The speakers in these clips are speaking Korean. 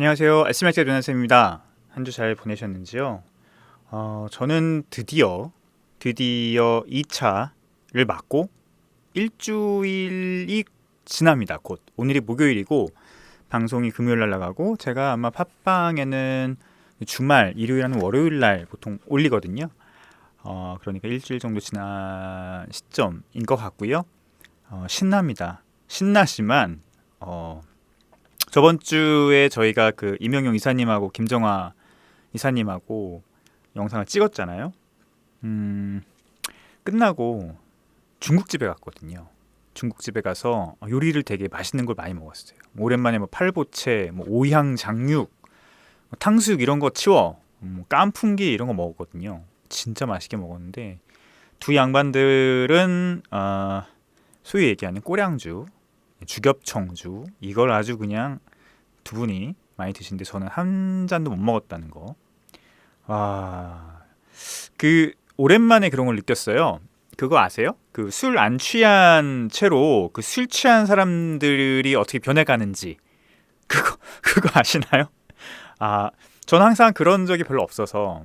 안녕하세요. SMRT 윤한쌤입니다. 한 주 잘 보내셨는지요? 저는 드디어 2차를 맞고 일주일이 지납니다. 곧 오늘이 목요일이고 방송이 금요일 날 나가고 제가 아마 팟빵에는 주말 일요일 하는 월요일 날 보통 올리거든요. 그러니까 일주일 정도 지난 시점인 것 같고요. 신납니다. 신나지만 저번 주에 저희가 그 이명용 이사님하고 김정화 이사님하고 영상을 찍었잖아요. 음, 끝나고 중국집에 갔거든요. 중국집에 가서 요리를 되게 맛있는 걸 많이 먹었어요. 오랜만에 뭐 팔보채, 뭐 오향 장육, 뭐 탕수육 이런 거 치워, 깐풍기 이런 거 먹었거든요. 진짜 맛있게 먹었는데 두 양반들은 소위 얘기하는 꼬량주, 주겹청주 이걸 아주 그냥 두 분이 많이 드시는데 저는 한 잔도 못 먹었다는 거. 와, 그 오랜만에 그런 걸 느꼈어요. 그거 아세요? 그 술 안 취한 채로 그 술 취한 사람들이 어떻게 변해가는지 그거 그거 아시나요? 아, 저는 항상 그런 적이 별로 없어서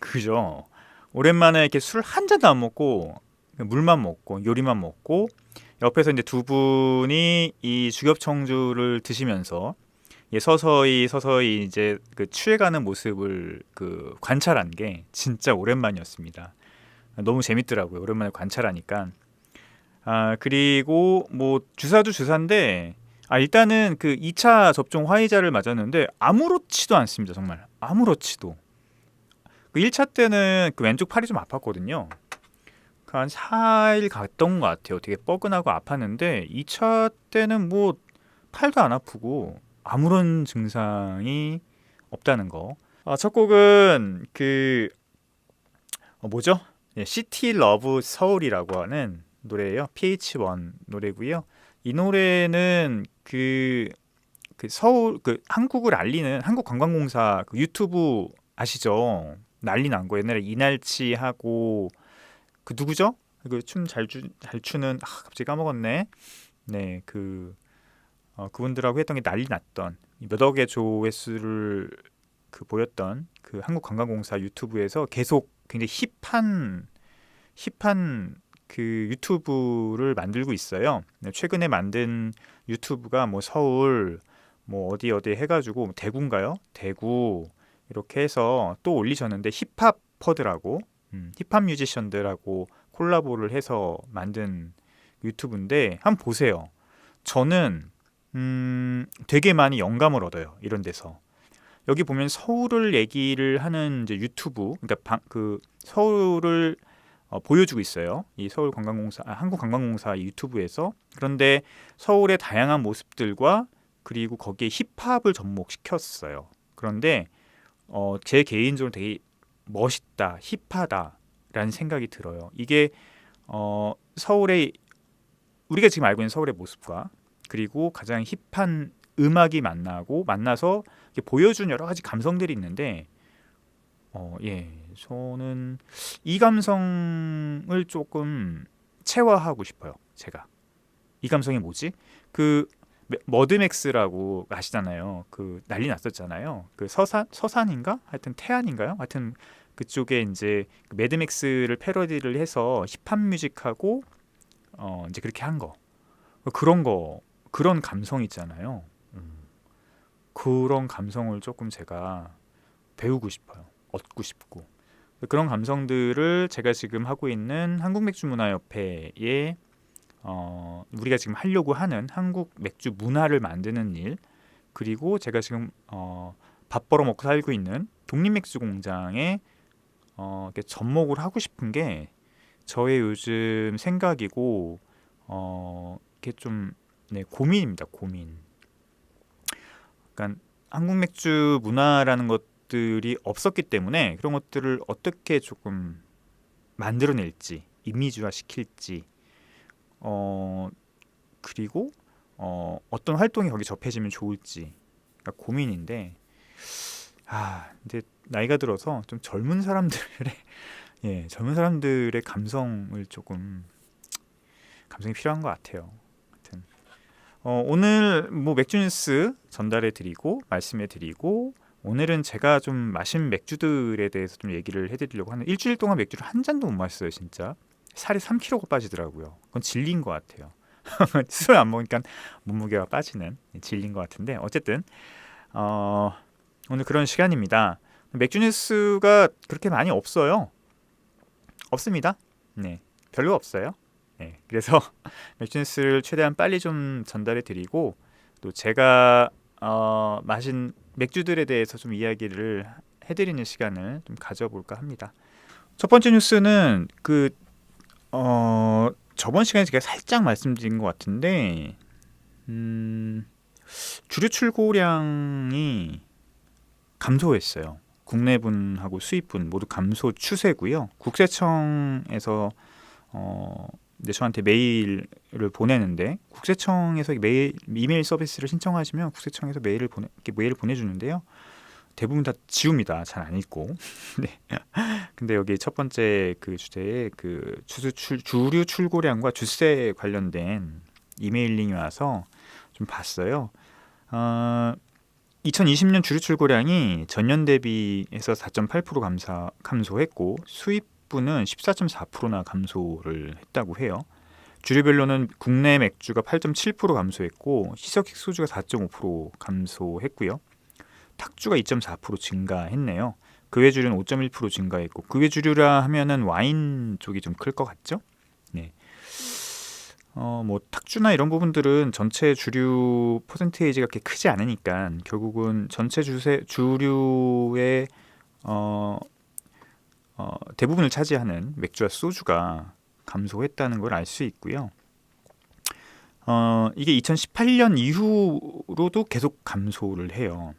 그죠. 오랜만에 이렇게 술 한 잔도 안 먹고 물만 먹고 요리만 먹고 옆에서 이제 두 분이 이 주겹청주를 드시면서 서서히 이제 그 취해가는 모습을 그 관찰한 게 진짜 오랜만이었습니다. 너무 재밌더라고요. 오랜만에 관찰하니까. 그리고 뭐 주사도 주사인데 일단은 그 2차 접종 화이자를 맞았는데 아무렇지도 않습니다. 정말 아무렇지도. 그 1차 때는 그 왼쪽 팔이 좀 아팠거든요. 한 4일 갔던 것 같아요. 되게 뻐근하고 아팠는데 2차 때는 뭐 팔도 안 아프고 아무런 증상이 없다는 거. 첫 곡은 그 뭐죠? 시티 러브 서울이라고 하는 노래예요. PH1 노래고요. 이 노래는 그 서울 그 한국을 알리는 한국관광공사 그 유튜브 아시죠? 난리 난 거. 옛날에 이날치 하고 그 누구죠? 그 춤 잘 추는 갑자기 까먹었네. 네, 그분들하고 했던 게 난리 났던 몇 억의 조회수를 그 보였던 그 한국관광공사 유튜브에서 계속 굉장히 힙한 그 유튜브를 만들고 있어요. 네, 최근에 만든 유튜브가 뭐 서울 뭐 어디 해가지고 뭐 대구인가요? 대구 이렇게 해서 또 올리셨는데 힙합퍼들하고 힙합 뮤지션들하고 콜라보를 해서 만든 유튜브인데 한번 보세요. 저는 되게 많이 영감을 얻어요. 이런 데서. 여기 보면 서울을 얘기를 하는 이제 유튜브, 그러니까 그 서울을 보여주고 있어요. 이 서울관광공사, 한국관광공사 유튜브에서. 그런데 서울의 다양한 모습들과 그리고 거기에 힙합을 접목시켰어요. 그런데 제 개인적으로 되게 멋있다, 힙하다라는 생각이 들어요. 이게 서울의 우리가 지금 알고 있는 서울의 모습과 그리고 가장 힙한 음악이 만나서 이렇게 보여준 여러 가지 감성들이 있는데 저는 이 감성을 조금 체화하고 싶어요. 제가 이 감성이 뭐지? 그 머드맥스라고 아시잖아요. 그 난리 났었잖아요. 그 서산인가? 하여튼 태안인가요? 하여튼 그쪽에 이제 그 매드맥스를 패러디를 해서 힙합 뮤직하고 이제 그렇게 한 거. 그런 거 그런 감성 있잖아요. 그런 감성을 조금 제가 배우고 싶어요. 얻고 싶고 그런 감성들을 제가 지금 하고 있는 한국맥주문화협회에 우리가 지금 하려고 하는 한국 맥주 문화를 만드는 일 그리고 제가 지금 밥 벌어 먹고 살고 있는 독립맥주공장에 이렇게 접목을 하고 싶은 게 저의 요즘 생각이고 이렇게 좀 고민입니다. 고민. 그러니까 한국 맥주 문화라는 것들이 없었기 때문에 그런 것들을 어떻게 조금 만들어낼지 이미지화 시킬지 그리고 어떤 활동이 거기 접해지면 좋을지 그러니까 고민인데 근데 나이가 들어서 좀 젊은 사람들의 젊은 사람들의 감성을 조금 감성이 필요한 것 같아요. 하여튼 오늘 뭐 맥주 뉴스 전달해 드리고 말씀해 드리고 오늘은 제가 좀 마신 맥주들에 대해서 좀 얘기를 해드리려고 하는 일주일 동안 맥주를 한 잔도 못 마셨어요 진짜. 살이 3kg가 빠지더라고요. 그건 진리인 것 같아요. 술 안 먹으니까 몸무게가 빠지는 진리인 것 같은데 어쨌든 오늘 그런 시간입니다. 맥주 뉴스가 그렇게 많이 없어요. 없습니다. 네, 별로 없어요. 네, 그래서 맥주 뉴스를 최대한 빨리 좀 전달해 드리고 또 제가 마신 맥주들에 대해서 좀 이야기를 해드리는 시간을 좀 가져볼까 합니다. 첫 번째 뉴스는 저번 시간에 제가 살짝 말씀드린 것 같은데 주류 출고량이 감소했어요. 국내분하고 수입분 모두 감소 추세고요. 국세청에서 저한테 메일을 보내는데 국세청에서 메일 이메일 서비스를 신청하시면 국세청에서 메일을 보내주는데요. 대부분 다 지웁니다. 잘 안 읽고. 네. 근데 여기 첫 번째 그 주제에 그 주류 출고량과 주세 관련된 이메일링이 와서 좀 봤어요. 2020년 주류 출고량이 전년 대비해서 4.8% 감소했고 수입분은 14.4%나 감소를 했다고 해요. 주류별로는 국내 맥주가 8.7% 감소했고 희석식 소주가 4.5% 감소했고요. 탁주가 2.4% 증가했네요. 그 외 주류는 5.1% 증가했고 그 외 주류라 하면은 와인 쪽이 좀 클 것 같죠? 네. 뭐 탁주나 이런 부분들은 전체 주류 퍼센테이지가 그렇게 크지 않으니까 결국은 전체 주류의 대부분을 차지하는 맥주와 소주가 감소했다는 걸 알 수 있고요. 이게 2018년 이후로도 계속 감소를 해요.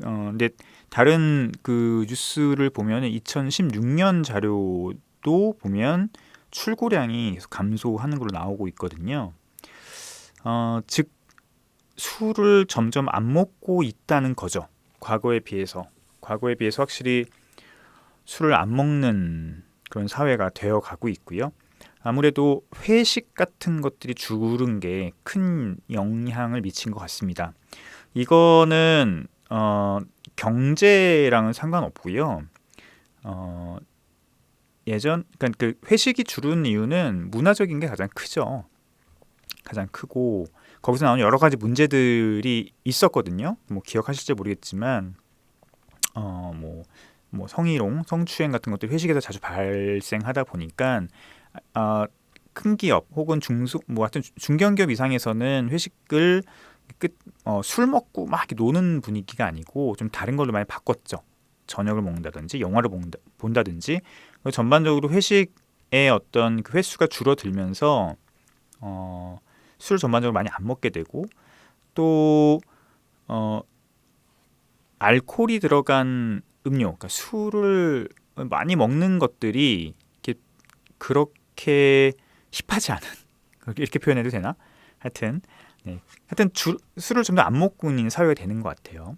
근데 다른 그 뉴스를 보면 2016년 자료도 보면 출고량이 계속 감소하는 걸로 나오고 있거든요. 즉 술을 점점 안 먹고 있다는 거죠. 과거에 비해서 확실히 술을 안 먹는 그런 사회가 되어 가고 있고요. 아무래도 회식 같은 것들이 줄은 게 큰 영향을 미친 것 같습니다. 이거는 경제랑은 상관없고요. 그러니까 그 회식이 줄은 이유는 문화적인 게 가장 크죠. 가장 크고 거기서 나오는 여러 가지 문제들이 있었거든요. 뭐 기억하실지 모르겠지만 뭐 성희롱, 성추행 같은 것들이 회식에서 자주 발생하다 보니까 큰 기업 혹은 하여튼 중견기업 이상에서는 회식을 술 먹고 막 이렇게 노는 분위기가 아니고 좀 다른 걸로 많이 바꿨죠. 저녁을 먹는다든지 영화를 본다든지 전반적으로 회식의 어떤 그 횟수가 줄어들면서 술을 전반적으로 많이 안 먹게 되고 또 알코올이 들어간 음료, 그러니까 술을 많이 먹는 것들이 그렇게 힙하지 않은 이렇게 표현해도 되나? 하여튼 술을 좀 더 안 먹고 있는 사회가 되는 것 같아요.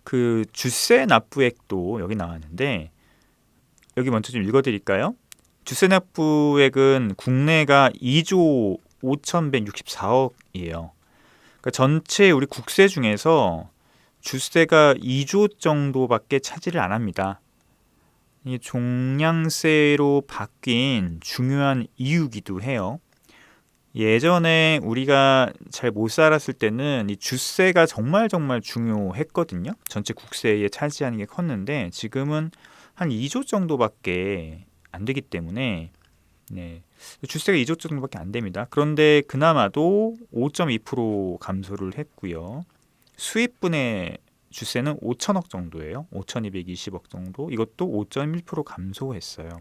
그 주세 납부액도 여기 나왔는데 여기 먼저 좀 읽어드릴까요? 주세 납부액은 국내가 2조 5,164억이에요. 그러니까 전체 우리 국세 중에서 주세가 2조 정도밖에 차지를 안 합니다. 이게 종량세로 바뀐 중요한 이유기도 해요. 예전에 우리가 잘 못 살았을 때는 이 주세가 정말 중요했거든요. 전체 국세에 차지하는 게 컸는데 지금은 한 2조 정도밖에 안 되기 때문에 주세가 2조 정도밖에 안 됩니다. 그런데 그나마도 5.2% 감소를 했고요. 수입분의 주세는 5천억 정도예요. 5,220억 정도. 이것도 5.1% 감소했어요.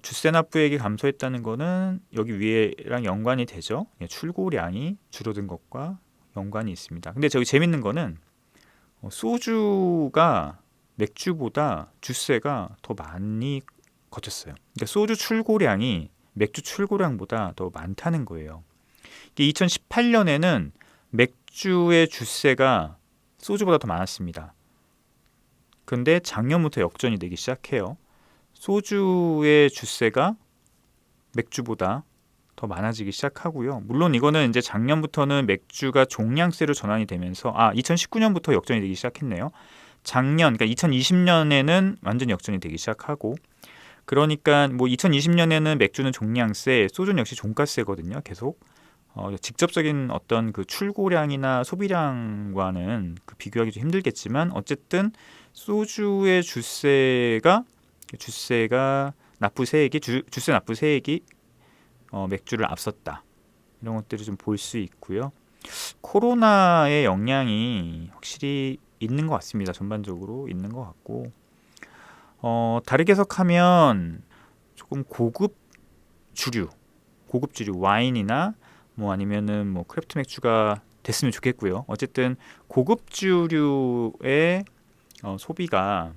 주세 납부액이 감소했다는 거는 여기 위에랑 연관이 되죠. 출고량이 줄어든 것과 연관이 있습니다. 근데 저기 재밌는 거는 소주가 맥주보다 주세가 더 많이 거쳤어요. 그러니까 소주 출고량이 맥주 출고량보다 더 많다는 거예요. 2018년에는 맥주의 주세가 소주보다 더 많았습니다. 그런데 작년부터 역전이 되기 시작해요. 소주의 주세가 맥주보다 더 많아지기 시작하고요. 물론 이거는 이제 작년부터는 맥주가 종량세로 전환이 되면서 2019년부터 역전이 되기 시작했네요. 그러니까 2020년에는 완전 역전이 되기 시작하고, 그러니까 뭐 2020년에는 맥주는 종량세, 소주는 역시 종가세거든요. 계속 직접적인 어떤 그 출고량이나 소비량과는 그 비교하기 좀 힘들겠지만, 어쨌든 소주의 주세가 납부세액이 주세 납부세액이 맥주를 앞섰다, 이런 것들을 좀 볼 수 있고요. 코로나의 영향이 확실히 있는 것 같습니다. 전반적으로 있는 것 같고, 다르게 해석하면 조금 고급 주류 와인이나 뭐 아니면은 뭐 크래프트 맥주가 됐으면 좋겠고요. 어쨌든 고급 주류의 소비가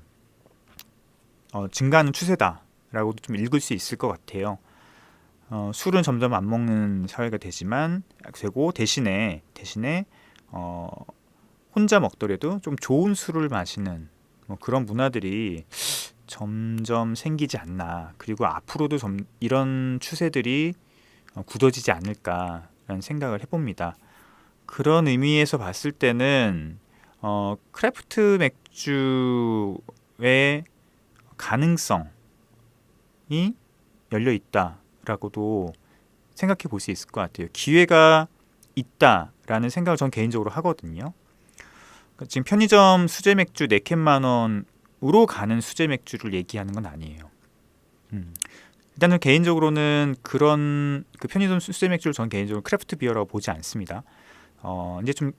증가하는 추세다라고도 좀 읽을 수 있을 것 같아요. 술은 점점 안 먹는 사회가 되고 대신에 혼자 먹더라도 좀 좋은 술을 마시는 뭐 그런 문화들이 점점 생기지 않나, 그리고 앞으로도 이런 추세들이 굳어지지 않을까라는 생각을 해봅니다. 그런 의미에서 봤을 때는 크래프트 맥주의 가능성이 열려 있다라고도 생각해 볼 수 있을 것 같아요. 기회가 있다라는 생각을 전 개인적으로 하거든요. 지금 편의점 수제 맥주 4캔만 원으로 가는 수제 맥주를 얘기하는 건 아니에요. 일단은 개인적으로는 그런 그 편의점 수제 맥주를 전 개인적으로 크래프트 비어라고 보지 않습니다. 이제 좀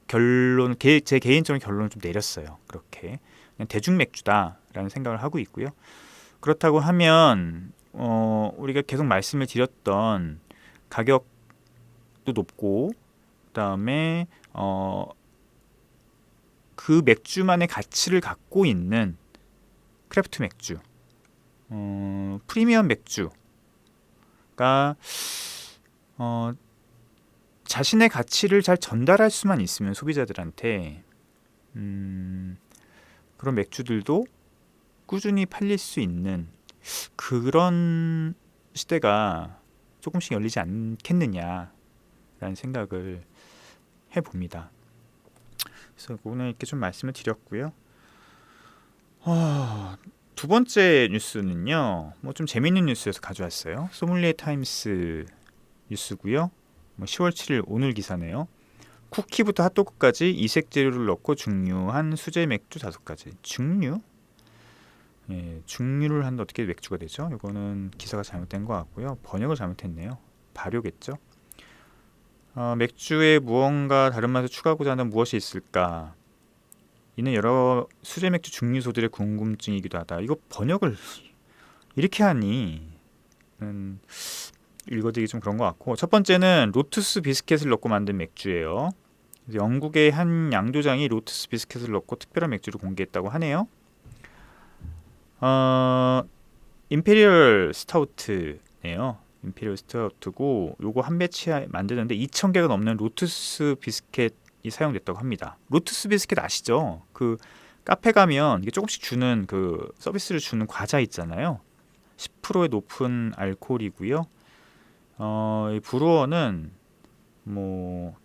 제 개인적인 결론을 좀 내렸어요. 그렇게 그냥 대중 맥주다라는 생각을 하고 있고요. 그렇다고 하면 우리가 계속 말씀을 드렸던 가격도 높고, 그다음에 그 맥주만의 가치를 갖고 있는 크래프트 맥주, 프리미엄 맥주가 자신의 가치를 잘 전달할 수만 있으면 소비자들한테 그런 맥주들도 꾸준히 팔릴 수 있는 그런 시대가 조금씩 열리지 않겠느냐라는 생각을 해봅니다. 그래서 오늘 이렇게 좀 말씀을 드렸고요. 두 번째 뉴스는요, 뭐 좀 재밌는 뉴스에서 가져왔어요. 소믈리에 타임스 뉴스고요. 10월 7일 오늘 기사네요. 쿠키부터 핫도그까지 이색 재료를 넣고 증류한 수제 맥주 5가지. 증류? 예, 증류를 하는데 어떻게 맥주가 되죠? 이거는 기사가 잘못된 것 같고요. 번역을 잘못했네요. 발효겠죠? 맥주에 무언가 다른 맛을 추가하고자 하는 무엇이 있을까? 이는 여러 수제 맥주 증류소들의 궁금증이기도 하다. 이거 번역을 이렇게 하니 읽어드리기 좀 그런 것 같고, 첫 번째는 로투스 비스켓을 넣고 만든 맥주예요. 영국의 한 양조장이 로투스 비스켓을 넣고 특별한 맥주를 공개했다고 하네요. 임페리얼 스타우트네요. 임페리얼 스타우트고, 요거 한 배치 만드는데 2,000개가 넘는 로투스 비스켓이 사용됐다고 합니다. 로투스 비스켓 아시죠? 그 카페 가면 이게 조금씩 주는 그 서비스를 주는 과자 있잖아요. 10%의 높은 알코올이고요. 이 브루어는 뭐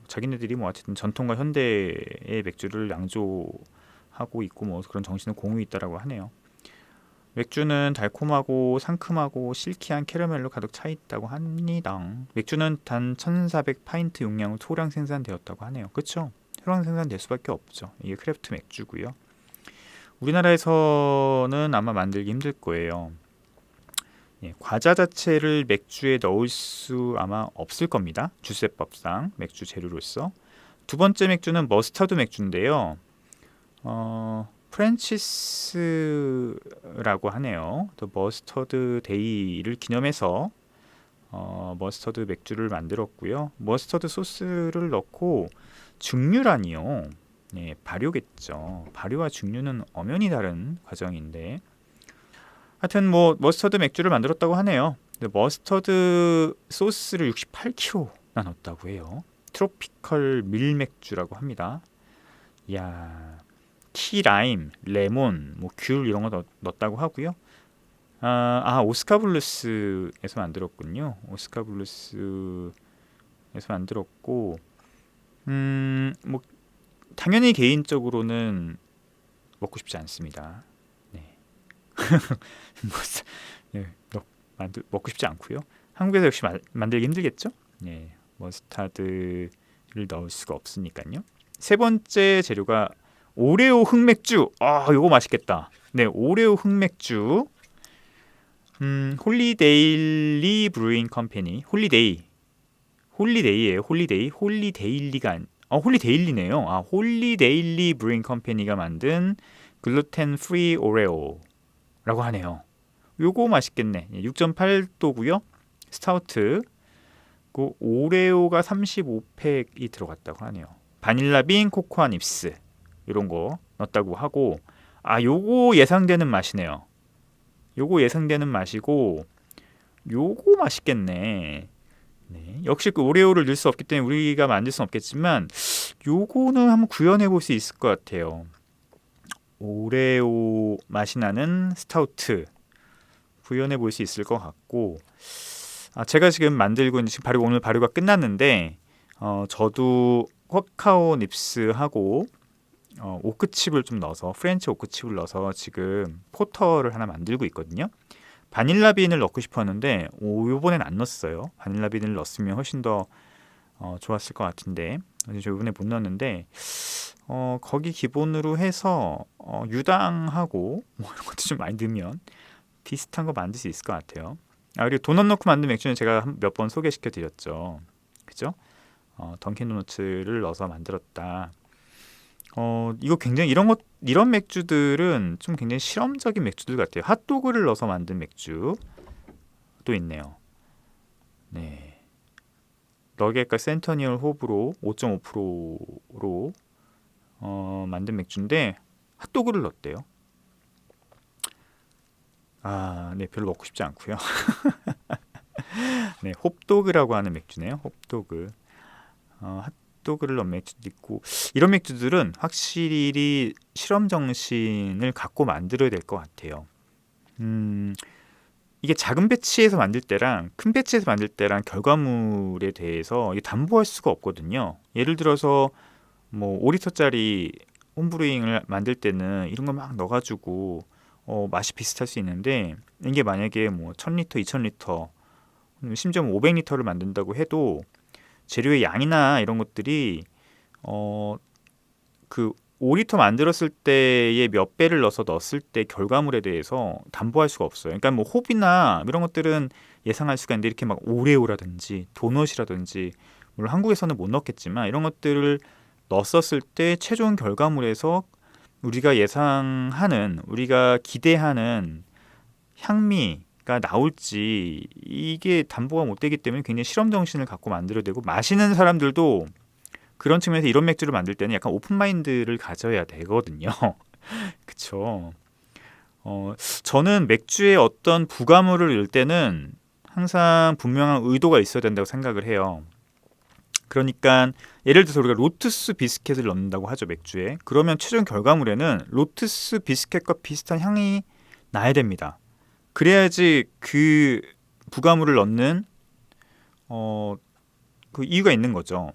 자기네들이 뭐 어쨌든 전통과 현대의 맥주를 양조하고 있고 뭐 그런 정신은 공유 있다라고 하네요. 맥주는 달콤하고 상큼하고 실키한 캐러멜로 가득 차 있다고 합니다. 맥주는 단 1,400파인트 용량으로 소량 생산되었다고 하네요. 그렇죠? 소량 생산될 수밖에 없죠. 이게 크래프트 맥주고요. 우리나라에서는 아마 만들기 힘들 거예요. 예, 과자 자체를 맥주에 넣을 수 아마 없을 겁니다. 주세법상 맥주 재료로서. 두 번째 맥주는 머스타드 맥주인데요. 프랜치스라고 하네요. 또 머스터드 데이를 기념해서 머스터드 맥주를 만들었고요. 머스터드 소스를 넣고 증류라니요. 네, 발효겠죠. 발효와 증류는 엄연히 다른 과정인데, 하여튼 뭐 머스터드 맥주를 만들었다고 하네요. 머스터드 소스를 68kg나 넣었다고 해요. 트로피컬 밀 맥주라고 합니다. 이야, 티, 라임, 레몬, 뭐 귤 이런 거 넣었다고 하고요. 오스카블루스에서 만들었군요. 오스카블루스에서 만들었고, 뭐 당연히 개인적으로는 먹고 싶지 않습니다. 네. 뭐, 네, 먹고 싶지 않고요. 한국에서 역시 만들기 힘들겠죠? 네, 머스타드를 넣을 수가 없으니까요. 세 번째 재료가 오레오 흑맥주. 요거 맛있겠다. 네, 오레오 흑맥주. 홀리데일리 브루잉 컴퍼니. 홀리데이예요. 홀리데일리가 홀리데일리네요. 홀리데일리 브루잉 컴퍼니가 만든 글루텐 프리 오레오라고 하네요. 요거 맛있겠네. 6.8도고요. 스타우트. 그 오레오가 35팩이 들어갔다고 하네요. 바닐라빈, 코코아 닙스 이런 거 넣었다고 하고, 요거 예상되는 맛이네요. 요거 예상되는 맛이고, 요거 맛있겠네. 네, 역시 그 오레오를 넣을 수 없기 때문에 우리가 만들 수는 없겠지만, 요거는 한번 구현해 볼 수 있을 것 같아요. 오레오 맛이 나는 스타우트 구현해 볼 수 있을 것 같고, 제가 지금 만들고 있는, 지금 오늘 발효가 끝났는데, 저도 카카오 닙스하고 오크칩을 좀 넣어서, 프렌치 오크칩을 넣어서 지금 포터를 하나 만들고 있거든요. 바닐라빈을 넣고 싶었는데 요번엔 안 넣었어요. 바닐라빈을 넣었으면 훨씬 더 좋았을 것 같은데, 저 이번에 못 넣었는데, 거기 기본으로 해서 유당하고 뭐 이런 것도 좀 많이 넣으면 비슷한 거 만들 수 있을 것 같아요. 그리고 도넛 넣고 만든 맥주는 제가 몇 번 소개시켜 드렸죠. 그죠? 던킨 도너츠를 넣어서 만들었다. 이거 굉장히 이런 맥주들은 좀 굉장히 실험적인 맥주들 같아요. 핫도그를 넣어서 만든 맥주도 있네요. 네. 너겟과 센터니얼 호브로 5.5%로 만든 맥주인데 핫도그를 넣었대요. 네, 별로 먹고 싶지 않고요. 네, 홉도그라고 하는 맥주네요. 홉도그. 핫도그를 넣은 맥주도 있고, 이런 맥주들은 확실히 실험 정신을 갖고 만들어야 될 것 같아요. 이게 작은 배치에서 만들 때랑 큰 배치에서 만들 때랑 결과물에 대해서 담보할 수가 없거든요. 예를 들어서 뭐 5리터짜리 홈브루잉을 만들 때는 이런 거 막 넣어가지고 맛이 비슷할 수 있는데, 이게 만약에 뭐 1000리터, 2000리터, 심지어 500리터를 만든다고 해도 재료의 양이나 이런 것들이 그 5리터 만들었을 때의 몇 배를 넣었을 때 결과물에 대해서 담보할 수가 없어요. 그러니까 뭐 홉이나 이런 것들은 예상할 수가 있는데, 이렇게 막 오레오라든지 도넛이라든지, 물론 한국에서는 못 넣겠지만 이런 것들을 넣었을 때 최종 결과물에서 우리가 예상하는, 우리가 기대하는 향미가 나올지, 이게 담보가 못 되기 때문에 굉장히 실험 정신을 갖고 만들어야 되고, 마시는 사람들도 그런 측면에서 이런 맥주를 만들 때는 약간 오픈 마인드를 가져야 되거든요. 그쵸? 저는 맥주에 어떤 부가물을 넣을 때는 항상 분명한 의도가 있어야 된다고 생각을 해요. 그러니까 예를 들어서 우리가 로투스 비스켓을 넣는다고 하죠, 맥주에. 그러면 최종 결과물에는 로투스 비스켓과 비슷한 향이 나야 됩니다. 그래야지 그 부가물을 넣는 그 이유가 있는 거죠.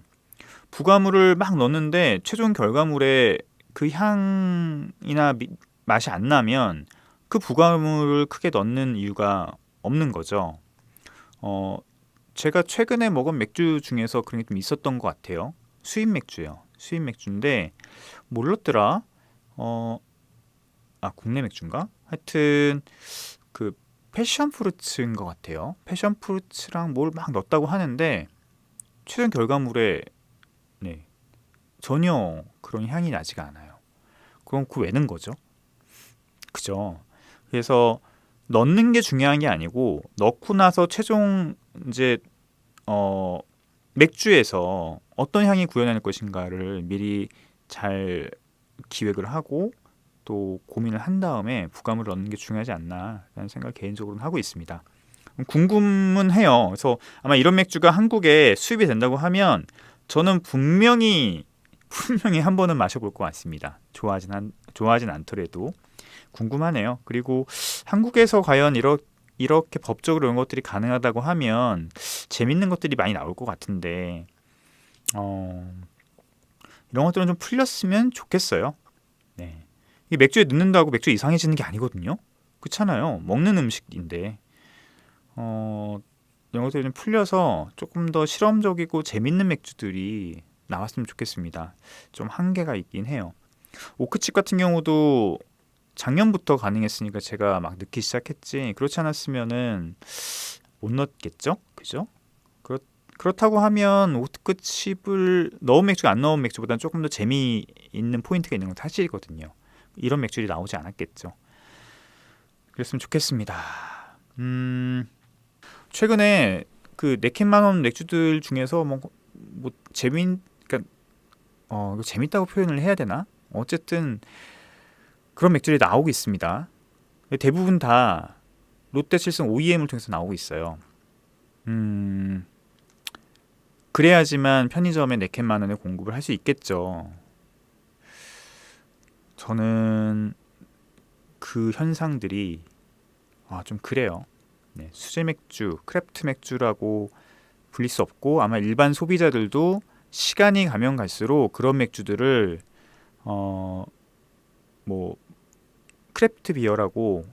부가물을 막 넣는데 최종 결과물에 그 향이나 맛이 안 나면 그 부가물을 크게 넣는 이유가 없는 거죠. 제가 최근에 먹은 맥주 중에서 그런 게 좀 있었던 것 같아요. 수입 맥주예요. 수입 맥주인데 뭘 넣었더라? 국내 맥주인가? 하여튼 그 패션 프루츠인 것 같아요. 패션 프루츠랑 뭘 막 넣었다고 하는데 최종 결과물에 전혀 그런 향이 나지가 않아요. 그럼 그 왜 넣은 거죠? 그죠? 그래서 넣는 게 중요한 게 아니고, 넣고 나서 최종 이제 맥주에서 어떤 향이 구현할 것인가를 미리 잘 기획을 하고 또 고민을 한 다음에 부가물을 넣는 게 중요하지 않나라는 생각을 개인적으로는 하고 있습니다. 궁금은 해요. 그래서 아마 이런 맥주가 한국에 수입이 된다고 하면 저는 분명히 분명히 한 번은 마셔볼 것 같습니다. 좋아하진 않더라도 궁금하네요. 그리고 한국에서 과연 이렇게 법적으로 이런 것들이 가능하다고 하면 재밌는 것들이 많이 나올 것 같은데 이런 것들은 좀 풀렸으면 좋겠어요. 네. 이 맥주에 넣는다고 맥주 이상해지는 게 아니거든요. 그렇잖아요. 먹는 음식인데 이런 것들이 좀 풀려서 조금 더 실험적이고 재밌는 맥주들이 나왔으면 좋겠습니다. 좀 한계가 있긴 해요. 오크칩 같은 경우도 작년부터 가능했으니까 제가 막 넣기 시작했지, 그렇지 않았으면은 못 넣었겠죠? 그죠? 그렇다고 하면 오크칩을 넣은 맥주가 안 넣은 맥주보다는 조금 더 재미있는 포인트가 있는 건 사실이거든요. 이런 맥주들이 나오지 않았겠죠. 그랬으면 좋겠습니다. 최근에 그 네캔만원 맥주들 중에서 뭐 그러니까 이거 재밌다고 표현을 해야 되나? 어쨌든 그런 맥주들이 나오고 있습니다. 대부분 다 롯데칠성 OEM을 통해서 나오고 있어요. 그래야지만 편의점에 네캔만원에 공급을 할 수 있겠죠. 저는 그 현상들이 좀 그래요. 네, 수제 맥주, 크래프트 맥주라고 불릴 수 없고, 아마 일반 소비자들도 시간이 가면 갈수록 그런 맥주들을 뭐 크래프트 비어라고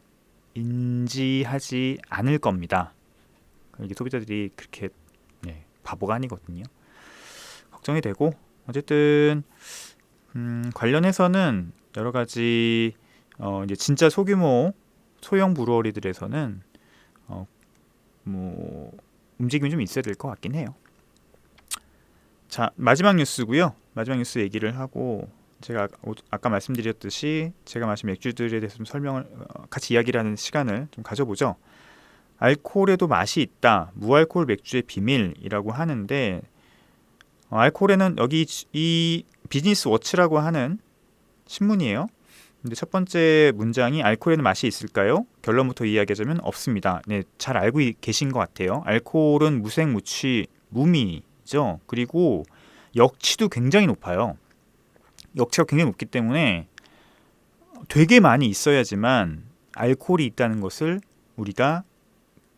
인지하지 않을 겁니다. 이게 소비자들이 그렇게 바보가 아니거든요. 걱정이 되고, 어쨌든 관련해서는 여러 가지 이제 진짜 소규모 소형 브루어리들에서는 뭐 움직임이 좀 있어야 될 것 같긴 해요. 자, 마지막 뉴스고요. 마지막 뉴스 얘기를 하고, 제가 아까 말씀드렸듯이 제가 마신 맥주들에 대해서 좀 설명을 같이 이야기를 하는 시간을 좀 가져보죠. 알코올에도 맛이 있다, 무알코올 맥주의 비밀이라고 하는데, 알코올에는 여기 이 비즈니스 워치라고 하는 신문이에요. 근데 첫 번째 문장이 알코올에는 맛이 있을까요? 결론부터 이야기하자면 없습니다. 네, 잘 알고 계신 것 같아요. 알코올은 무색, 무미죠. 그리고 역치도 굉장히 높아요. 역치가 굉장히 높기 때문에 되게 많이 있어야지만 알코올이 있다는 것을 우리가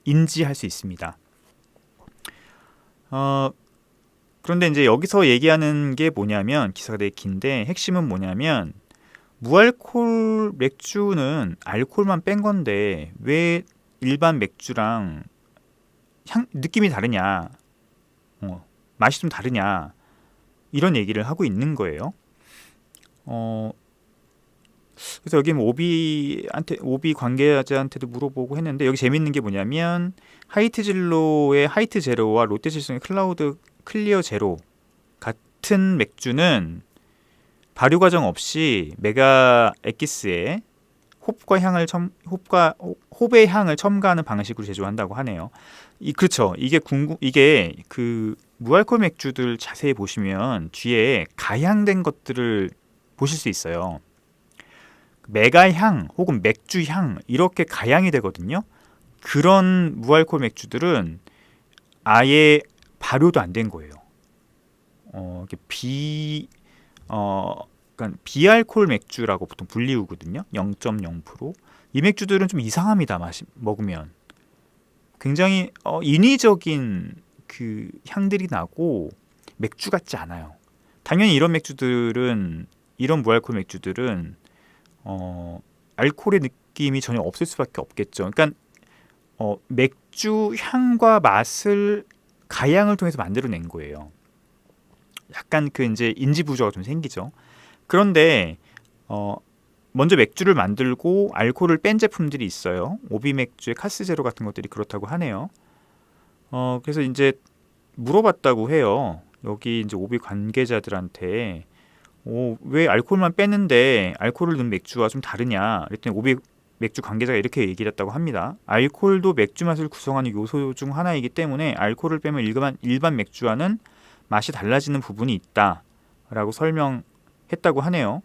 인지할 수 있습니다. 그런데 이제 여기서 얘기하는 게 뭐냐면, 기사가 되게 긴데 핵심은 뭐냐면, 무알콜 맥주는 알코올만 뺀 건데 왜 일반 맥주랑 느낌이 다르냐, 맛이 좀 다르냐, 이런 얘기를 하고 있는 거예요. 그래서 여기 오비 관계자한테도 물어보고 했는데, 여기 재밌는 게 뭐냐면 하이트 진로의 하이트 제로와 롯데칠성의 클리어 제로 같은 맥주는 발효 과정 없이 메가 엑기스에 홉의 향을 첨가하는 방식으로 제조한다고 하네요. 그렇죠. 이게 그 무알콜 맥주들 자세히 보시면 뒤에 가향된 것들을 보실 수 있어요. 메가향 혹은 맥주향, 이렇게 가향이 되거든요. 그런 무알콜 맥주들은 아예 발효도 안 된 거예요. 그러니까 비알콜 맥주라고 보통 불리우거든요. 0.0%. 이 맥주들은 좀 이상합니다. 먹으면 굉장히 인위적인 그 향들이 나고 맥주 같지 않아요. 당연히 이런 무알콜 맥주들은 알코올의 느낌이 전혀 없을 수밖에 없겠죠. 그러니까 맥주 향과 맛을 가양을 통해서 만들어낸 거예요. 약간 그 이제 인지 부조가 좀 생기죠. 그런데 먼저 맥주를 만들고 알코올을 뺀 제품들이 있어요. 오비 맥주의 카스 제로 같은 것들이 그렇다고 하네요. 그래서 이제 물어봤다고 해요. 여기 이제 오비 관계자들한테 왜 알코올만 빼는데 알코올을 넣은 맥주와 좀 다르냐 그랬더니 오비 맥주 관계자가 이렇게 얘기를 했다고 합니다. 알코올도 맥주 맛을 구성하는 요소 중 하나이기 때문에 알코올을 빼면 일반 맥주와는 맛이 달라지는 부분이 있다 라고 설명했다고 하네요.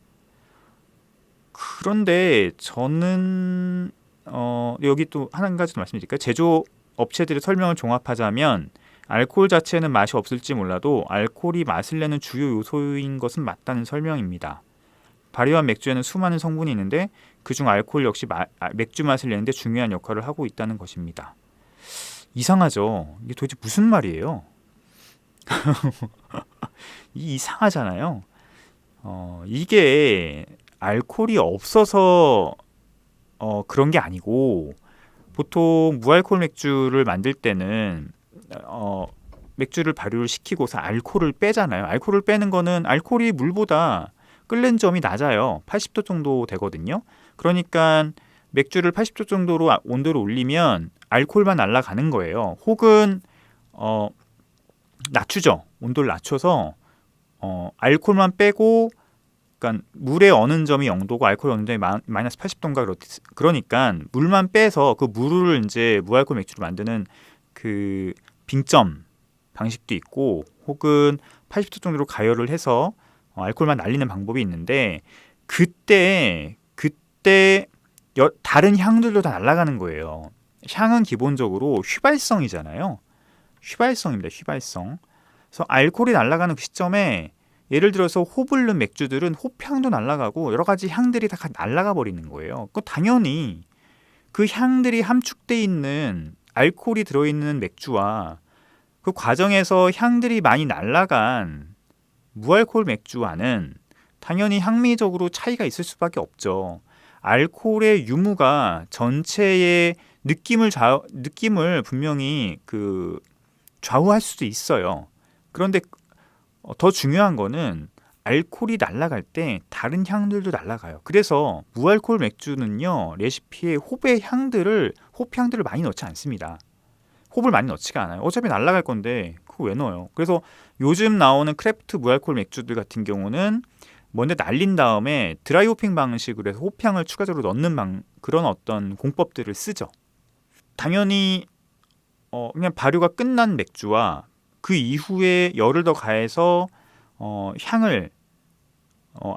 그런데 저는 여기 또 한 가지 더 말씀드릴까요? 제조 업체들의 설명을 종합하자면 알코올 자체는 맛이 없을지 몰라도 알코올이 맛을 내는 주요 요소인 것은 맞다는 설명입니다. 발효한 맥주에는 수많은 성분이 있는데 그중 알코올 역시 맥주 맛을 내는데 중요한 역할을 하고 있다는 것입니다. 이상하죠? 이게 도대체 무슨 말이에요? 이상하잖아요. 이게 알코올이 없어서 그런 게 아니고 보통 무알코올 맥주를 만들 때는 맥주를 발효를 시키고서 알코올을 빼잖아요. 알코올을 빼는 거는 알코올이 물보다 끓는 점이 낮아요. 80도 정도 되거든요. 그러니까 맥주를 80도 정도로 온도를 올리면 알코올만 날아가는 거예요. 혹은 낮추죠. 온도를 낮춰서 알코올만 빼고, 그러니까 물의 어느 점이 0도고 알코올 어느 점이 마이너스 80도인가 그러니까 물만 빼서 그 물을 이제 무알코올 맥주를 만드는 그 빙점 방식도 있고, 혹은 80도 정도로 가열을 해서 알코올만 날리는 방법이 있는데 그때 다른 향들도 다 날아가는 거예요. 향은 기본적으로 휘발성이잖아요. 휘발성입니다. 휘발성. 그래서 알코올이 날아가는 그 시점에 예를 들어서 호불 넣은 맥주들은 호향도 날아가고 여러 가지 향들이 다 날아가 버리는 거예요. 그 당연히 그 향들이 함축돼 있는 알코올이 들어있는 맥주와 그 과정에서 향들이 많이 날아간 무알코올 맥주와는 당연히 향미적으로 차이가 있을 수밖에 없죠. 알코올의 유무가 전체의 느낌을 분명히 좌우할 수도 있어요. 그런데 더 중요한 거는 알코올이 날아갈 때 다른 향들도 날아가요. 그래서 무알코올 맥주는요, 레시피에 호향들을 많이 넣지 않습니다. 홉을 많이 넣지가 않아요. 어차피 날아갈 건데 그거 왜 넣어요? 그래서 요즘 나오는 크래프트 무알코올 맥주들 같은 경우는 먼저 날린 다음에 드라이 호핑 방식으로 해서 호향을 추가적으로 넣는 그런 어떤 공법들을 쓰죠. 당연히 그냥 발효가 끝난 맥주와 그 이후에 열을 더 가해서 향을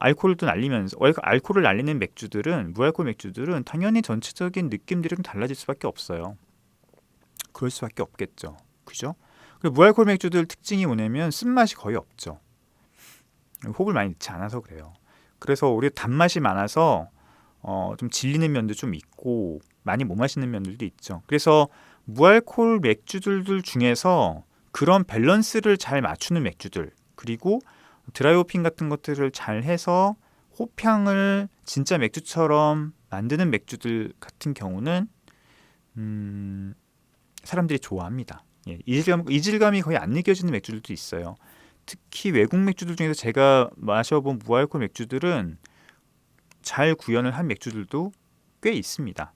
알코올도 날리면서 알코올을 날리는 무알코올 맥주들은 당연히 전체적인 느낌들이 좀 달라질 수밖에 없어요. 그럴 수밖에 없겠죠. 그죠? 그리고 무알코올 맥주들 특징이 뭐냐면 쓴맛이 거의 없죠. 홉을 많이 넣지 않아서 그래요. 그래서 오히려 단맛이 많아서 좀 질리는 면도 좀 있고 많이 못 마시는 면들도 있죠. 그래서 무알코올 맥주들 중에서 그런 밸런스를 잘 맞추는 맥주들, 그리고 드라이 호핑 같은 것들을 잘 해서 호향을 진짜 맥주처럼 만드는 맥주들 같은 경우는 사람들이 좋아합니다. 예, 이질감이 거의 안 느껴지는 맥주들도 있어요. 특히 외국 맥주들 중에서 제가 마셔본 무알코올 맥주들은 잘 구현을 한 맥주들도 꽤 있습니다.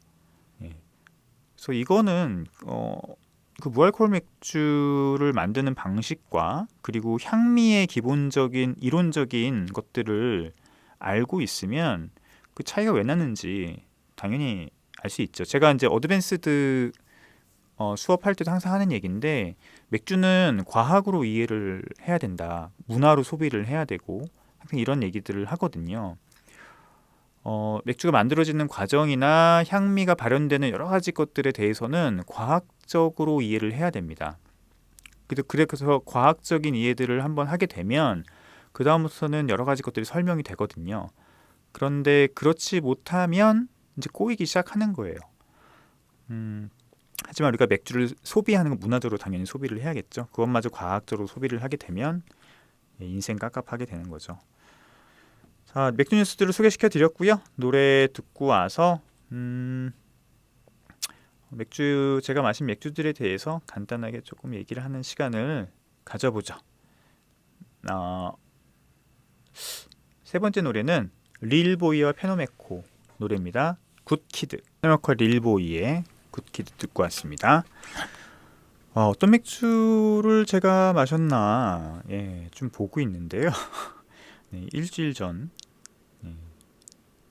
예. 그래서 이거는 그 무알코올 맥주를 만드는 방식과 그리고 향미의 기본적인 이론적인 것들을 알고 있으면 그 차이가 왜 나는지 당연히 알 수 있죠. 제가 이제 어드밴스드 수업할 때도 항상 하는 얘기인데, 맥주는 과학으로 이해를 해야 된다. 문화로 소비를 해야 되고, 항상 이런 얘기들을 하거든요. 맥주가 만들어지는 과정이나 향미가 발현되는 여러 가지 것들에 대해서는 과학적으로 이해를 해야 됩니다. 그래서 과학적인 이해들을 한번 하게 되면 그 다음부터는 여러 가지 것들이 설명이 되거든요. 그런데 그렇지 못하면 이제 꼬이기 시작하는 거예요. 하지만 우리가 맥주를 소비하는 건 문화적으로 당연히 소비를 해야겠죠. 그것마저 과학적으로 소비를 하게 되면 인생 깝깝하게 되는 거죠. 자, 맥주 뉴스들을 소개시켜 드렸고요. 노래 듣고 와서 제가 마신 맥주들에 대해서 간단하게 조금 얘기를 하는 시간을 가져보죠. 세 번째 노래는 릴보이와 페노메코 노래입니다. 굿키드. 페노메코와 릴보이의 굿키드 듣고 왔습니다. 어떤 맥주를 제가 마셨나 좀 보고 있는데요. 네, 일주일 전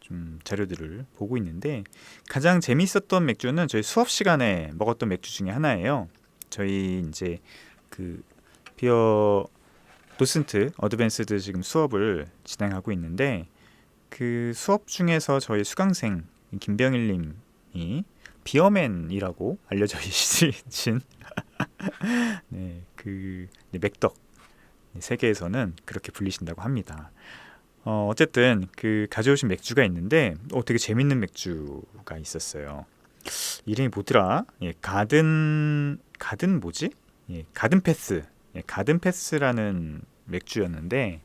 좀 자료들을 보고 있는데, 가장 재밌었던 맥주는 저희 수업 시간에 먹었던 맥주 중에 하나예요. 저희 이제 그 비어 도슨트 어드밴스드 지금 수업을 진행하고 있는데, 그 수업 중에서 저희 수강생 김병일님이 비어맨이라고 알려져 계신 네, 네, 맥덕 세계에서는 그렇게 불리신다고 합니다. 어쨌든 가져오신 맥주가 있는데 되게 재밌는 맥주가 있었어요. 이름이 뭐더라? 예, 가든 뭐지? 예, 가든 패스. 예, 가든 패스라는 맥주였는데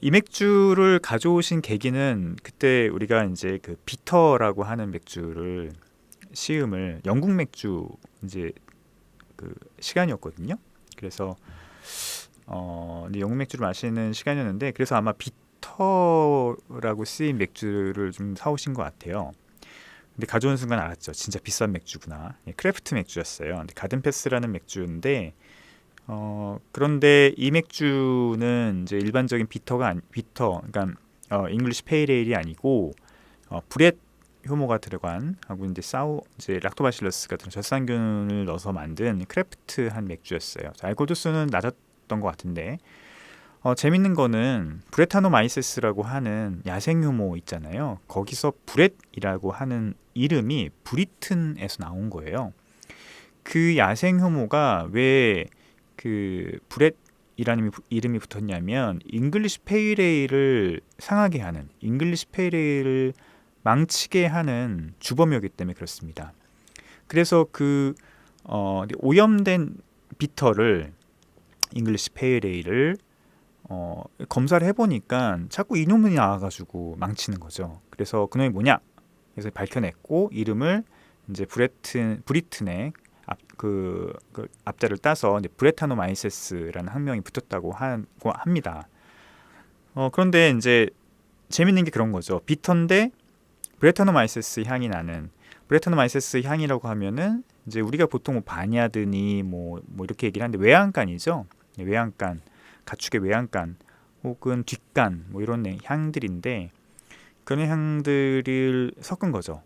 이 맥주를 가져오신 계기는 그때 우리가 이제 비터라고 하는 맥주를 시음을 영국 맥주 이제 시간이었거든요. 그래서 이제 영국 맥주를 마시는 시간이었는데 그래서 아마 비터라고 쓰인 맥주를 좀 사오신 것 같아요. 근데 가져온 순간 알았죠. 진짜 비싼 맥주구나. 예, 크래프트 맥주였어요. 근데 가든 패스라는 맥주인데 그런데 이 맥주는 이제 일반적인 비터, 그러니까 잉글리시 페일 에일이 아니고 브렛 효모가 들어간 하고 이제 락토바실러스 같은 젖산균을 넣어서 만든 크래프트한 맥주였어요. 알코올 도수는 낮았던 것 같은데 재밌는 거는 브레타노마이세스라고 하는 야생 효모 있잖아요. 거기서 브렛이라고 하는 이름이 브리튼에서 나온 거예요. 그 야생 효모가 왜 브렛이라는 이름이 붙었냐면 잉글리시 페일 에일을 상하게 하는, 잉글리시 페일 에일을 망치게 하는 주범이었기 때문에 그렇습니다. 그래서 오염된 비터를, 잉글리시 페일 에일을 검사를 해보니까 자꾸 이놈이 나와가지고 망치는 거죠. 그래서 그놈이 뭐냐? 그래서 밝혀냈고 이름을 이제 브리튼의 앞자를 따서 이제 브레타노마이세스라는 학명이 붙었다고 합니다. 그런데 이제 재밌는 게 그런 거죠. 비터인데 브레타노마이세스 향이 나는, 브레타노마이세스 향이라고 하면은 이제 우리가 보통 바냐드니 뭐 이렇게 얘기를 하는데 외양간이죠. 외양간, 가축의 외양간 혹은 뒷간 뭐 이런 향들인데 그런 향들을 섞은 거죠.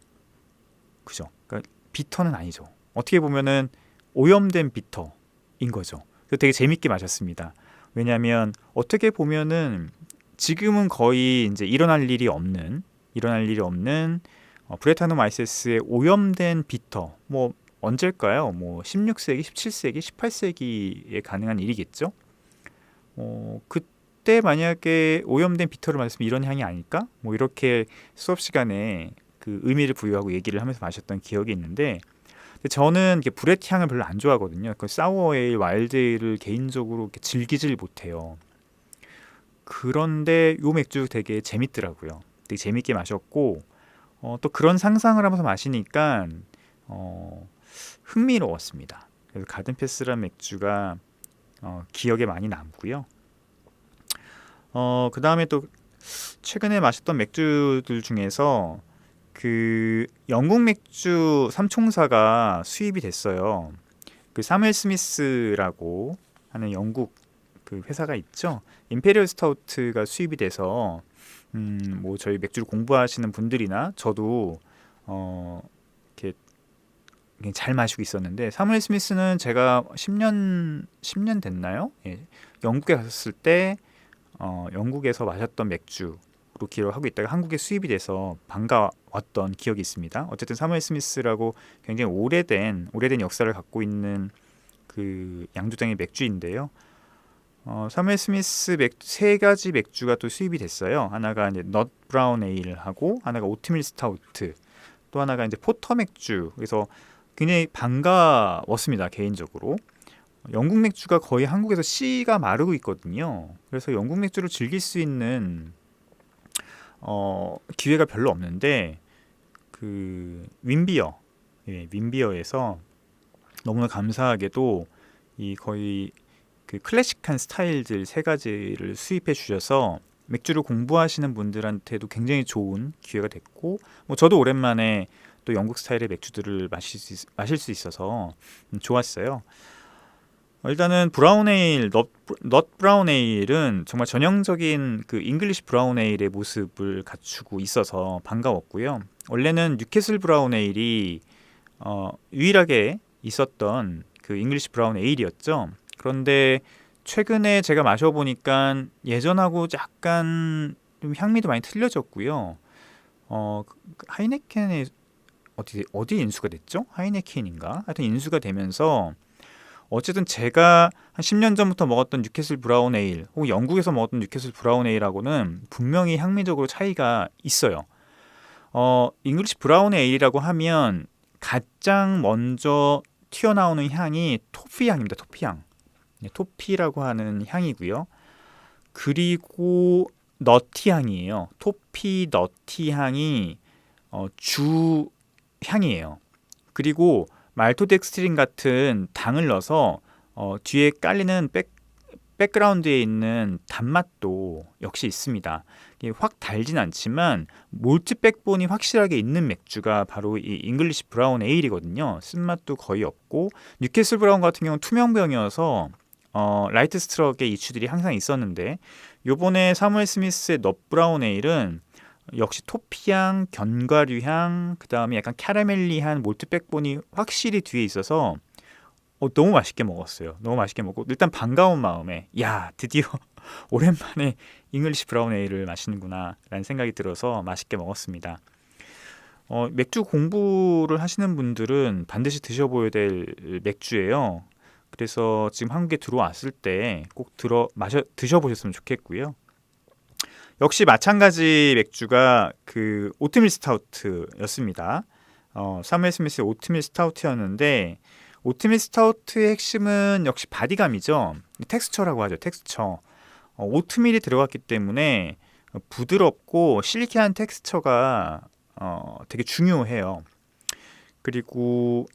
그죠? 그러니까 비터는 아니죠. 어떻게 보면은 오염된 비터인 거죠. 그래서 되게 재밌게 마셨습니다. 왜냐하면 어떻게 보면은 지금은 거의 이제 일어날 일이 없는 브레타노마이세스의 오염된 비터, 뭐 언제일까요? 뭐 16세기, 17세기, 18세기에 가능한 일이겠죠. 그때 만약에 오염된 비터를 마셨으면 이런 향이 아닐까? 뭐 이렇게 수업 시간에 의미를 부여하고 얘기를 하면서 마셨던 기억이 있는데 저는 브렛 향을 별로 안 좋아하거든요. 사워 에일, 와일드 에일을 개인적으로 이렇게 즐기질 못해요. 그런데 요 맥주 되게 재밌더라고요. 되게 재밌게 마셨고 또 그런 상상을 하면서 마시니까 흥미로웠습니다. 그래서 가든 패스라는 맥주가 기억에 많이 남고요. 그 다음에 또 최근에 마셨던 맥주들 중에서 영국 맥주 삼총사가 수입이 됐어요. 사무엘 스미스라고 하는 영국 회사가 있죠. 임페리얼 스타우트가 수입이 돼서 뭐 저희 맥주를 공부하시는 분들이나 저도 이렇게 잘 마시고 있었는데 사무엘 스미스는 제가 10년 됐나요? 예, 영국에 갔을 때 영국에서 마셨던 맥주로 기록을 하고 있다가 한국에 수입이 돼서 반가웠던 기억이 있습니다. 어쨌든 사무엘 스미스라고 굉장히 오래된 역사를 갖고 있는 양조장의 맥주인데요. 사무엘 스미스 세 가지 맥주가 또 수입이 됐어요. 하나가 이제 넛 브라운 에일하고 하나가 오트밀 스타우트, 또 하나가 이제 포터 맥주. 그래서 굉장히 반가웠습니다, 개인적으로. 영국 맥주가 거의 한국에서 씨가 마르고 있거든요. 그래서 영국 맥주를 즐길 수 있는 기회가 별로 없는데 윈비어, 윈비어에서 너무나 감사하게도 거의 클래식한 스타일들 세 가지를 수입해 주셔서 맥주를 공부하시는 분들한테도 굉장히 좋은 기회가 됐고, 뭐 저도 오랜만에 또 영국 스타일의 맥주들을 마실 수 있어서 좋았어요. 일단은 브라운 에일, 넛 브라운 에일은 정말 전형적인 잉글리시 브라운 에일의 모습을 갖추고 있어서 반가웠고요. 원래는 뉴캐슬 브라운 에일이 유일하게 있었던 잉글리시 브라운 에일이었죠. 그런데 최근에 제가 마셔보니까 예전하고 약간 좀 향미도 많이 틀려졌고요. 하이네켄에 어디 인수가 됐죠? 하이네켄인가? 하여튼 인수가 되면서 어쨌든 제가 한 10년 전부터 먹었던 뉴캐슬 브라운 에일 혹은 영국에서 먹었던 뉴캐슬 브라운 에일하고는 분명히 향미적으로 차이가 있어요. 잉글리시 브라운 에일이라고 하면 가장 먼저 튀어나오는 향이 토피 향입니다. 토피 향. 네, 토피라고 하는 향이고요. 그리고 너티 향이에요. 토피 너티 향이 주 향이에요. 그리고 말토덱스트린 같은 당을 넣어서 뒤에 깔리는 백그라운드에 있는 단맛도 역시 있습니다. 이게 확 달진 않지만 몰트 백본이 확실하게 있는 맥주가 바로 이 잉글리시 브라운 에일이거든요. 쓴맛도 거의 없고 뉴캐슬 브라운 같은 경우는 투명병이어서 라이트 스트럭의 이슈들이 항상 있었는데 요번에 사무엘 스미스의 넛 브라운 에일은 역시 토피향, 견과류향, 그 다음에 약간 캐러멜리한 몰트 백본이 확실히 뒤에 있어서 너무 맛있게 먹었어요. 너무 맛있게 먹고 일단 반가운 마음에 야 드디어 오랜만에 잉글리시 브라운 에일을 마시는구나 라는 생각이 들어서 맛있게 먹었습니다. 맥주 공부를 하시는 분들은 반드시 드셔보아야 될 맥주예요. 그래서 지금 한국에 들어왔을 때 꼭 드셔보셨으면 좋겠고요. 역시 마찬가지 맥주가 그 오트밀 스타우트였습니다. 사무엘 스미스의 오트밀 스타우트였는데 오트밀 스타우트의 핵심은 역시 바디감이죠. 텍스처라고 하죠. 텍스처. 오트밀이 들어갔기 때문에 부드럽고 실키한 텍스처가 되게 중요해요. 그리고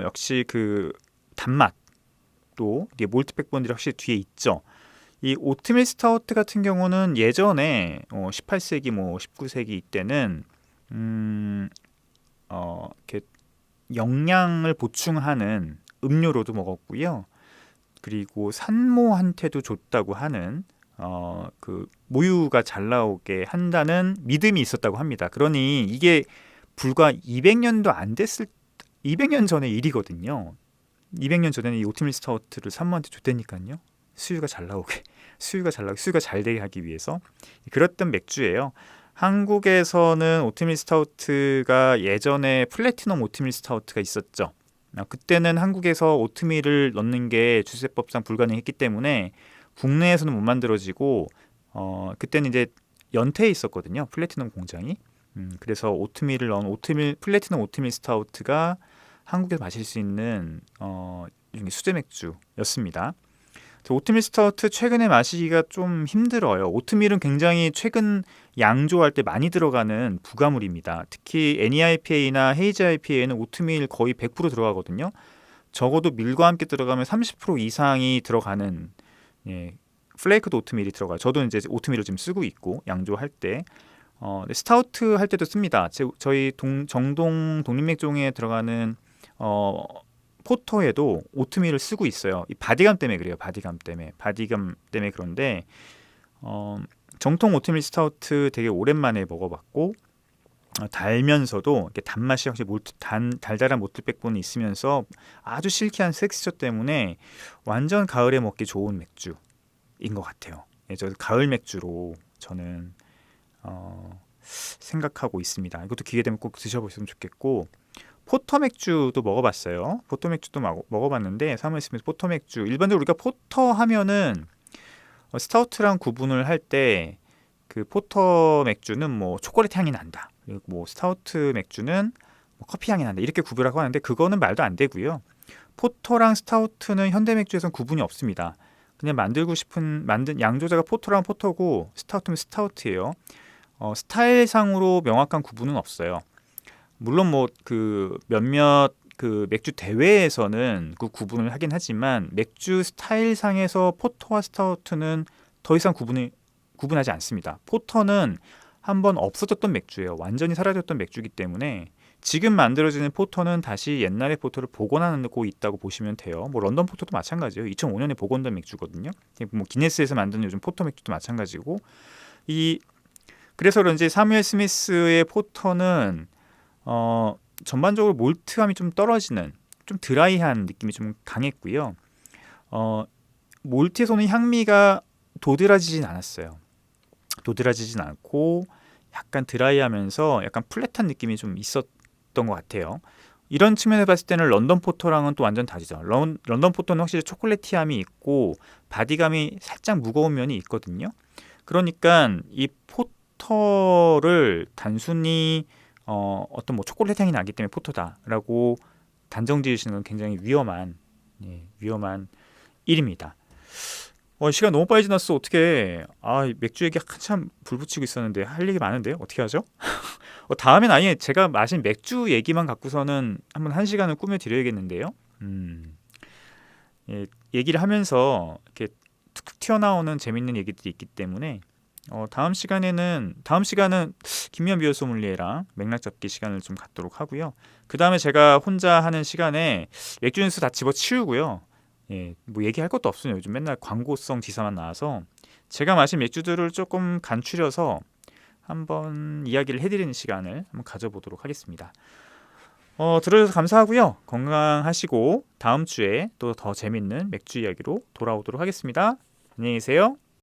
역시 그 단맛도 이게 몰트 백본들이 확실히 뒤에 있죠. 이 오트밀 스타우트 같은 경우는 예전에 18세기 뭐 19세기 이때는 이렇게 영양을 보충하는 음료로도 먹었고요. 그리고 산모한테도 줬다고 하는 그 모유가 잘 나오게 한다는 믿음이 있었다고 합니다. 그러니 이게 불과 200년도 안 됐을 200년 전의 일이거든요. 200년 전에는 이 오트밀 스타우트를 산모한테 줬다니까요. 수유가 잘 되게 하기 위해서 그랬던 맥주예요. 한국에서는 오트밀 스타우트가 예전에 플래티넘 오트밀 스타우트가 있었죠. 그때는 한국에서 오트밀을 넣는 게 주세법상 불가능했기 때문에 국내에서는 못 만들어지고 그때는 이제 연태에 있었거든요. 플래티넘 공장이. 그래서 오트밀을 넣은 플래티넘 오트밀 스타우트가 한국에서 마실 수 있는 수제 맥주였습니다. 오트밀 스타우트 최근에 마시기가 좀 힘들어요. 오트밀은 굉장히 최근 양조할 때 많이 들어가는 부가물입니다. 특히 NEIPA나 헤이즈 IPA에는 오트밀 거의 100% 들어가거든요. 적어도 밀과 함께 들어가면 30% 이상이 들어가는 플레이크드 오트밀이 들어가요. 저도 이제 오트밀을 지금 쓰고 있고 양조할 때 스타우트 할 때도 씁니다. 저희 정동 독립맥종에 들어가는 포터에도 오트밀을 쓰고 있어요. 이 바디감 때문에 그래요. 바디감 때문에 그런데 정통 오트밀 스타우트 되게 오랜만에 먹어봤고 달면서도 이렇게 단맛이 확실히 달달한 몰트 백본이 있으면서 아주 실키한 텍스처 때문에 완전 가을에 먹기 좋은 맥주인 것 같아요. 저 가을 맥주로 저는 생각하고 있습니다. 이것도 기회 되면 꼭 드셔보셨으면 좋겠고 포터 맥주도 먹어봤어요. 포터 맥주도 먹어봤는데 사무엘 스미스 포터 맥주 일반적으로 우리가 포터 하면은 스타우트랑 구분을 할 때 그 포터 맥주는 뭐 초콜릿 향이 난다. 그리고 뭐 스타우트 맥주는 뭐 커피 향이 난다. 이렇게 구별하고 하는데 그거는 말도 안 되고요. 포터랑 스타우트는 현대 맥주에서는 구분이 없습니다. 그냥 만든 양조자가 포터랑 포터고 스타우트면 스타우트예요. 스타일상으로 명확한 구분은 없어요. 물론 뭐 그 몇몇 그 맥주 대회에서는 그 구분을 하긴 하지만 맥주 스타일상에서 포터와 스타우트는 더 이상 구분하지 않습니다. 포터는 한번 없어졌던 맥주예요. 완전히 사라졌던 맥주이기 때문에 지금 만들어지는 포터는 다시 옛날의 포터를 복원하고 있다고 보시면 돼요. 뭐 런던 포터도 마찬가지예요. 2005년에 복원된 맥주거든요. 뭐 기네스에서 만든 요즘 포터 맥주도 마찬가지고 그래서 그런지 사무엘 스미스의 포터는 전반적으로 몰트함이 좀 떨어지는 좀 드라이한 느낌이 좀 강했고요. 몰트에서는 향미가 도드라지진 않았어요. 도드라지진 않고 약간 드라이하면서 약간 플랫한 느낌이 좀 있었던 것 같아요. 이런 측면에 봤을 때는 런던 포터랑은 또 완전 다르죠. 런던 포터는 확실히 초콜릿티함이 있고 바디감이 살짝 무거운 면이 있거든요. 그러니까 이 포터를 단순히 어떤 뭐 초콜릿 향이 나기 때문에 포터다라고 단정 지으시는 건 굉장히 위험한 일입니다. 시간 너무 빨리 지났어. 어떻게 맥주 얘기 한참 불 붙이고 있었는데 할 얘기 많은데요. 어떻게 하죠? 다음엔 아예 제가 마신 맥주 얘기만 갖고서는 한번 1시간을 꾸며드려야겠는데요. 얘기를 하면서 이렇게 툭툭 튀어나오는 재밌는 얘기들이 있기 때문에 다음 시간은 김미연 비어 소믈리에랑 맥락 잡기 시간을 좀 갖도록 하고요. 그 다음에 제가 혼자 하는 시간에 맥주 뉴스 다 집어치우고요. 뭐 얘기할 것도 없어요. 요즘 맨날 광고성 기사만 나와서 제가 마신 맥주들을 조금 간추려서 한번 이야기를 해드리는 시간을 한번 가져보도록 하겠습니다. 들어주셔서 감사하고요. 건강하시고 다음 주에 또 더 재밌는 맥주 이야기로 돌아오도록 하겠습니다. 안녕히 계세요.